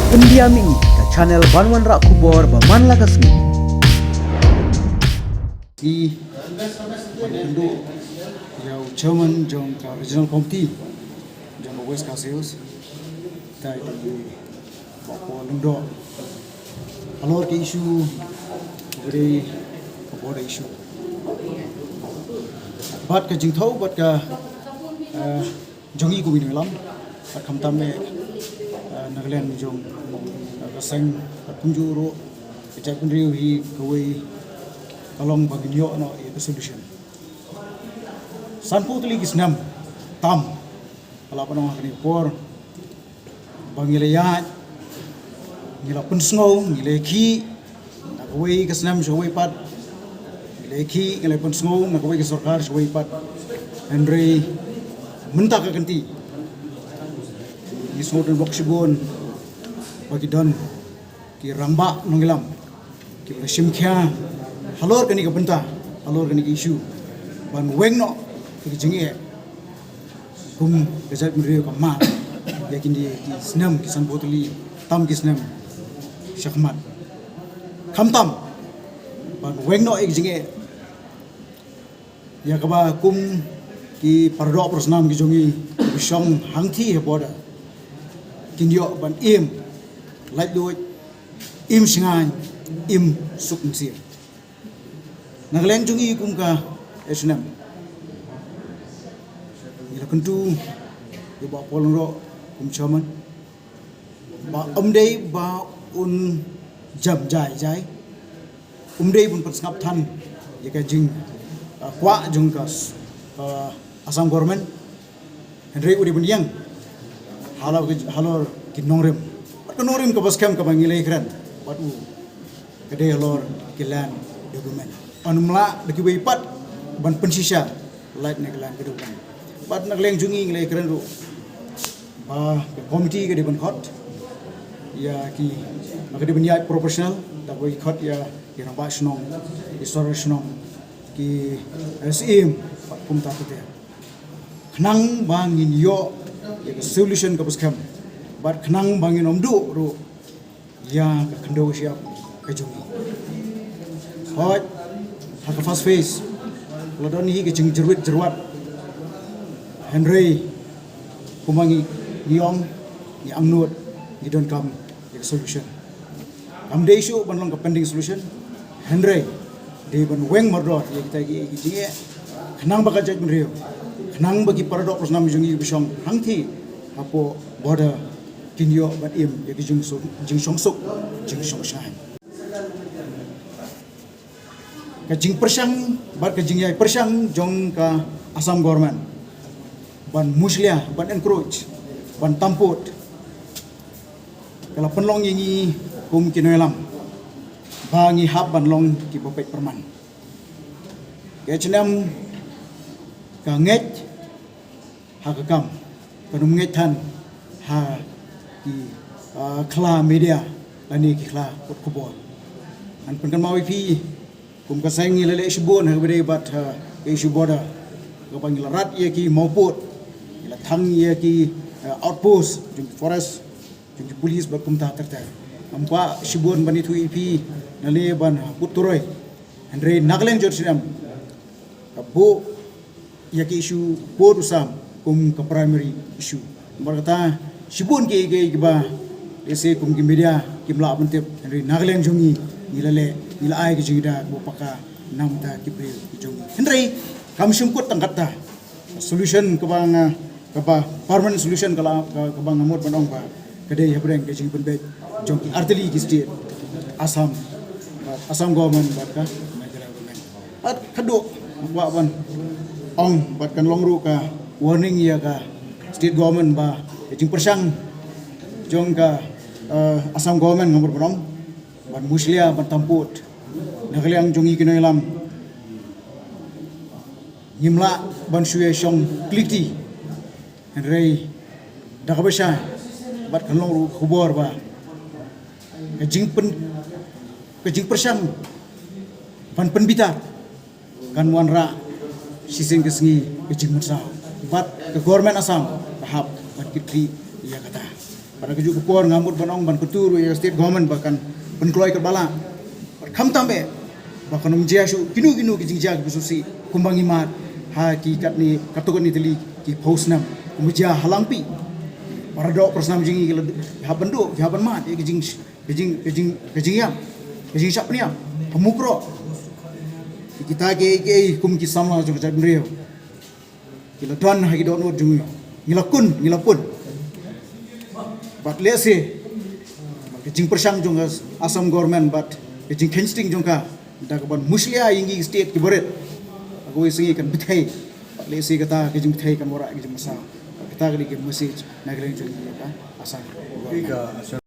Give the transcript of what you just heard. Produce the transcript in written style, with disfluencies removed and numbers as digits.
Pendiami ke channel Banwan Rak Kubor Baman Lakasmi. Di penduduk yang Chairman jong Regional Committee jong West Coast tai di Papua Lundo alor ke isu dari Papua isu bat ke jing thau bat ka jongi ku bin lam bat kham tam me Nagaland jong ka sang punjuro ke pun riu hi kawai kalong bagi nyo no itu solution. Sanpu tuli kisnam tam kalau apa nama kini por bangilayat ngila pensngau ngileki nak wei kisnam shawai pat ngileki ngilai pensngau nak wei kesorkar shawai pat Henry mentak ke kenti ismo dan boksibon bagi don ki ramba nongilam ki simkha halor kani ka benta halor kani isu ban weng no ki jingi kum gajat mriyo ka ma yakin di snam kisan botuli tam kisnam syakmat kham tam ban weng no ek jingi ya ka ba kum ki pardo prosnam ki jongi bisong hangthi he boda kinyo ban im light do im singan im suk nsir Nagaland jungi kum ka esnam ila kentu yo ba polong ro kum chaman ba omdei ba un jam jai umdei bun persngap than ye ka jing kwa jung ka Assam government Henry udi bun yang halor kinongrem kinongrem ka baskam ka bangilai kran patu kede halor kilan dokumen anumla deki weipat ban pensisa light neglan kedukan bat nagleng jungi nglei keren ru ba komiti ke depan khot ya ki akade banyai professional da boi khot ya ramba snong isor snong ki sim kum ta te khnang bangin yo ya solution ka paskam bat khnang bangin omdu ru ya ka khndo siap ka jungi hot haka first phase ladon hi ke jing jerwat Henry kumangi niong ni amnut ni don kam the solution am de issue banlong ka pending solution Henry de ban weng mardot ye kita gi jinge khnang baka jaj mrio khnang bagi paradok prosnam jungi bisong hangthi apo border kinyo ban im ye jing songsuk jing songshan ka jing persang bat ka jing yai persang jong ka Assam government ban muslia ban encroach ban tamput kalau penlong yengi kum kinoelam bangi hab ban long ki bopet perman ke chenam ka nget ha ka kam kanum nget than ha ki kla media lani ki kla pot kubor an penkan mawi pi kum ka sengi lele shibon ha bede bat ke shiboda ka panggil rat ye ki mauput ila thang ye ki outpost jung forest jung police ba kum ta terta ampa shibon bani thu ipi nale ban puturoi andre Nagaland jorsinam bo ye ki issue bo usam kum ka primary issue berkata shibon ke ba ese kum ki media kimla bantep andre Nagaland jungi nilale nila ai ki jingda bo paka namta ki pre ki jungi andre kam sumkut tangkata solution kabang kaba permanent solution kala kabang ngamot panong ba kade habreng ke jing penbet jongki arteli ki state Assam government bat ka Meghalaya government at kado wa ban ong bat kan longru ka warning ya ka state government ba jing persang jong ka Assam government ngamor panong ban muslia ban tamput Nagaland jongi kinoilam Nyimla ban suye shong klikti Henry dakabasha bat kanlong ru khubor ba kajing persang ban penbitar kan wanra sising kesengi kajing masa bat ke government Assam tahap bat kitri ya kata pada keju kupor ngamut banong ban kutur ya state government bahkan penkeloy ke bala kham tambe bahkan menjiasu kinu kijing jag bisusi kumbangi mat ha ki kat ni katukan ni teli ki posnam kumja halangpi para dok persnam jingi ki ha bendo ha ban mat kijing yam kijing sap niam pemukro kita ke kum ki samla jong jad mreo kila don ha ki don od jung ngilapun bat lese kijing persang jong asam government bat kijing kensting jong ka dakaban muslia ingi state ki boret aku isingi kan bithai lesi kata kijing bithai kan wara kijing masa kita kali ki message nagling jong ka asam